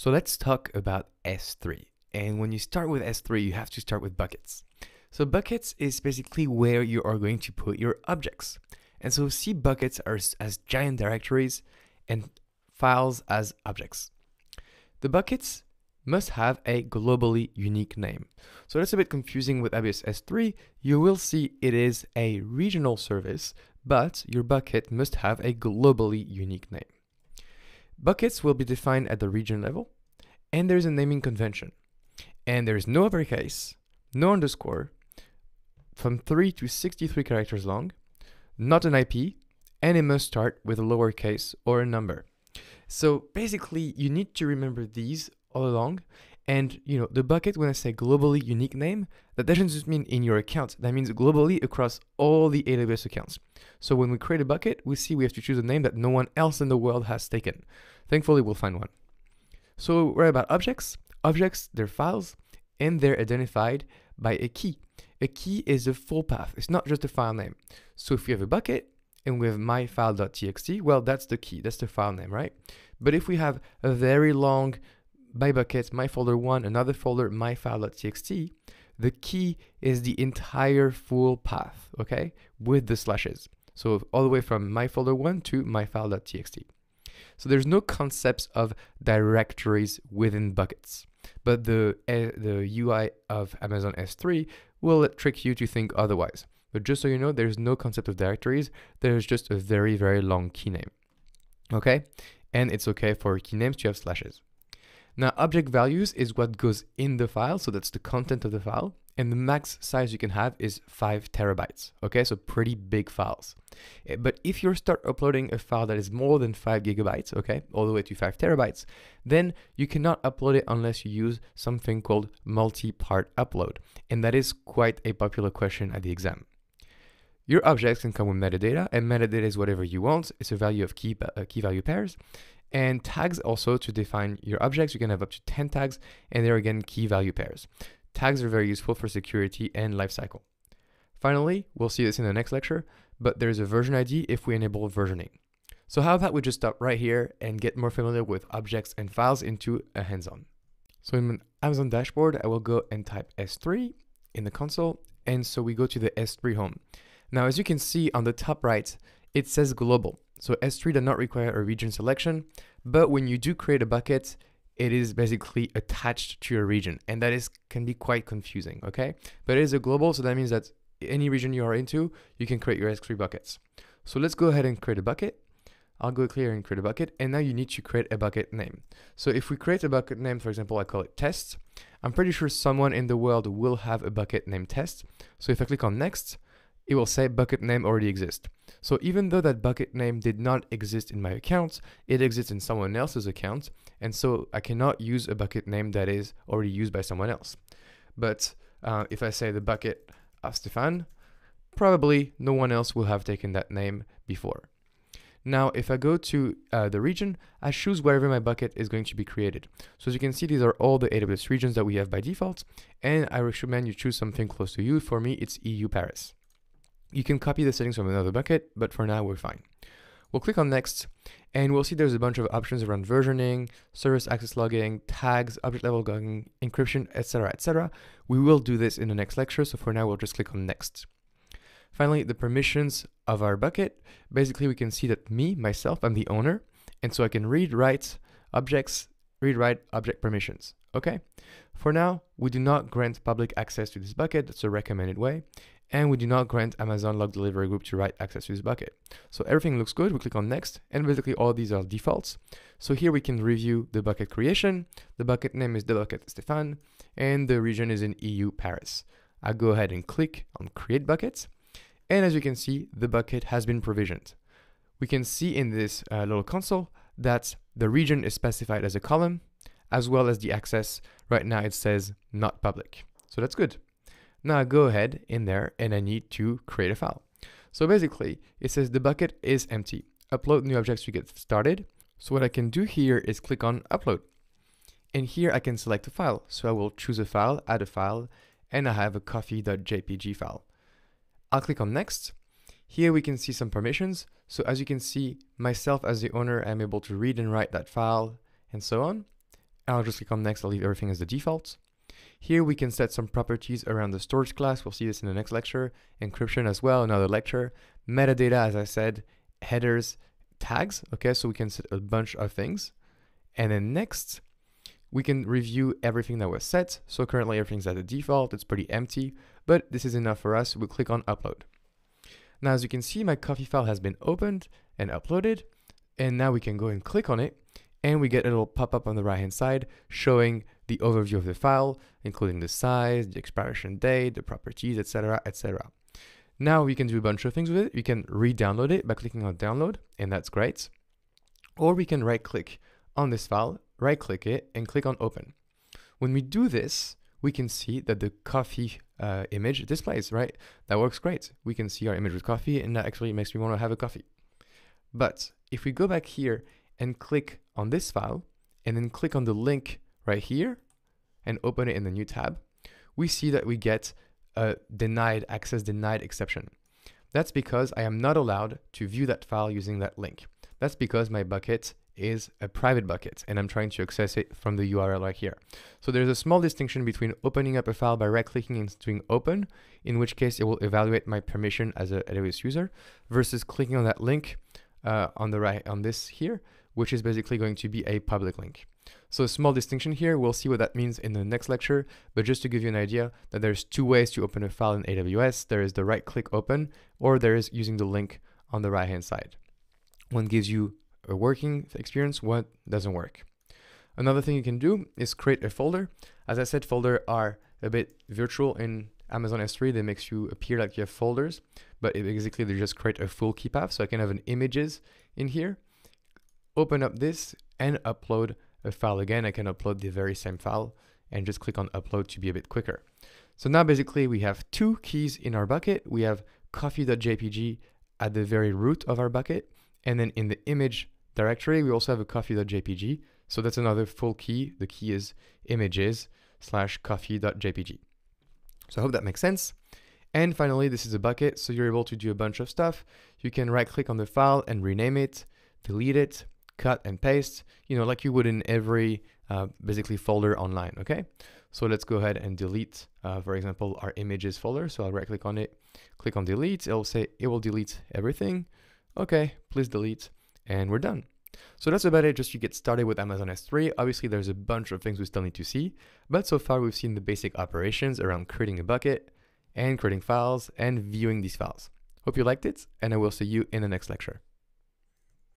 So let's talk about S3. And when you start with S3, you have to start with buckets. So buckets is basically where you are going to put your objects. And so see buckets as giant directories and files as objects. The buckets must have a globally unique name. So that's a bit confusing with AWS S3. You will see it is a regional service, but your bucket must have a globally unique name. Buckets will be defined at the region level, and there's a naming convention. And there's no uppercase, no underscore, from 3 to 63 characters long, not an IP, and it must start with a lowercase or a number. So basically, you need to remember these all along. And the bucket, when I say globally unique name, that doesn't just mean in your account. That means globally across all the AWS accounts. So when we create a bucket, we see we have to choose a name that no one else in the world has taken. Thankfully, we'll find one. So we're about objects. Objects, they're files, and they're identified by a key. A key is a full path. It's not just a file name. So if we have a bucket and we have myfile.txt, well, that's the key. That's the file name, right? But if we have a very long by buckets, my folder 1, another folder, myfile.txt, the key is the entire full path, okay, with the slashes. So all the way from my folder 1 to myfile.txt. So there's no concepts of directories within buckets, but the UI of Amazon S3 will trick you to think otherwise. But just so you know, there's no concept of directories. There's just a very, very long key name, okay? And it's okay for key names to have slashes. Now, object values is what goes in the file, so that's the content of the file, and the max size you can have is 5 terabytes, okay? So pretty big files. But if you start uploading a file that is more than 5 gigabytes, okay, all the way to 5 terabytes, then you cannot upload it unless you use something called multi-part upload, and that is quite a popular question at the exam. Your objects can come with metadata, and metadata is whatever you want. It's a value of key value pairs. And tags also to define your objects. You can have up to 10 tags, and they're again key value pairs. Tags are very useful for security and lifecycle. Finally, we'll see this in the next lecture, but there's a version ID if we enable versioning. So how about we just stop right here and get more familiar with objects and files into a hands-on. So in my Amazon dashboard, I will go and type S3 in the console, and so we go to the S3 home. Now, as you can see on the top right, it says global. So S3 does not require a region selection, but when you do create a bucket, it is basically attached to your region, and that can be quite confusing, okay? But it is a global, so that means that any region you are into, you can create your S3 buckets. So let's go ahead and create a bucket. I'll go clear and create a bucket, and now you need to create a bucket name. So if we create a bucket name, for example, I call it test, I'm pretty sure someone in the world will have a bucket named test. So if I click on next, it will say bucket name already exists. So even though that bucket name did not exist in my account, it exists in someone else's account. And so I cannot use a bucket name that is already used by someone else. But if I say the bucket of Stefan, probably no one else will have taken that name before. Now, if I go to the region, I choose wherever my bucket is going to be created. So as you can see, these are all the AWS regions that we have by default. And I recommend you choose something close to you. For me, it's EU Paris. You can copy the settings from another bucket, but for now, we're fine. We'll click on next, and we'll see there's a bunch of options around versioning, service access logging, tags, object level logging, encryption, etc., etc. We will do this in the next lecture, so for now, we'll just click on next. Finally, the permissions of our bucket. Basically, we can see that myself, I'm the owner, and so I can read, write objects, read, write object permissions, okay? For now, we do not grant public access to this bucket. That's a recommended way. And we do not grant Amazon Log Delivery Group to write access to this bucket. So everything looks good. We click on next, and basically all these are defaults. So here we can review the bucket creation. The bucket name is the bucket Stefan, and the region is in EU Paris. I'll go ahead and click on create buckets. And as you can see, the bucket has been provisioned. We can see in this little console that the region is specified as a column, as well as the access. Right now it says not public. So that's good. Now I go ahead in there and I need to create a file. So basically it says the bucket is empty. Upload new objects to get started. So what I can do here is click on upload. And here I can select a file. So I will choose a file, add a file, and I have a coffee.jpg file. I'll click on next. Here we can see some permissions. So as you can see, myself as the owner, I'm able to read and write that file and so on. I'll just click on next. I'll leave everything as the default. Here we can set some properties around the storage class. We'll see this in the next lecture. Encryption as well, another lecture. Metadata, as I said, headers, tags. Okay, so we can set a bunch of things. And then next, we can review everything that was set. So currently everything's at the default. It's pretty empty, but this is enough for us. We'll click on upload. Now, as you can see, my coffee file has been opened and uploaded. And now we can go and click on it. And we get a little pop-up on the right-hand side showing the overview of the file, including the size, the expiration date, the properties, etc., etc. Now we can do a bunch of things with it. We can re-download it by clicking on download, and that's great. Or we can right-click on this file, right-click it, and click on open. When we do this, we can see that the coffee image displays, right? That works great. We can see our image with coffee, and that actually makes me want to have a coffee. But if we go back here and click on this file, and then click on the link right here, and open it in the new tab, we see that we get a access denied exception. That's because I am not allowed to view that file using that link. That's because my bucket is a private bucket, and I'm trying to access it from the URL right here. So there's a small distinction between opening up a file by right-clicking and doing open, in which case it will evaluate my permission as an AWS user, versus clicking on that link on the right, on this here, which is basically going to be a public link. So a small distinction here, we'll see what that means in the next lecture, but just to give you an idea that there's two ways to open a file in AWS. There is the right click open, or there is using the link on the right hand side. One gives you a working experience, one doesn't work. Another thing you can do is create a folder. As I said, folders are a bit virtual in Amazon S3. They makes you appear like you have folders, but basically they just create a full key path. So I can have an images in here, open up this and upload a file again. I can upload the very same file and just click on upload to be a bit quicker. So now basically we have two keys in our bucket. We have coffee.jpg at the very root of our bucket. And then in the image directory, we also have a coffee.jpg. So that's another full key. The key is images/coffee.jpg. So I hope that makes sense. And finally, this is a bucket. So you're able to do a bunch of stuff. You can right click on the file and rename it, delete it, cut and paste, like you would in every basically folder online. Okay, so let's go ahead and delete, for example, our images folder. So I'll right click on it, click on delete. It'll say it will delete everything. Okay, please delete, and we're done. So that's about it, just to get started with Amazon S3. Obviously, there's a bunch of things we still need to see, but so far we've seen the basic operations around creating a bucket and creating files and viewing these files. Hope you liked it, and I will see you in the next lecture.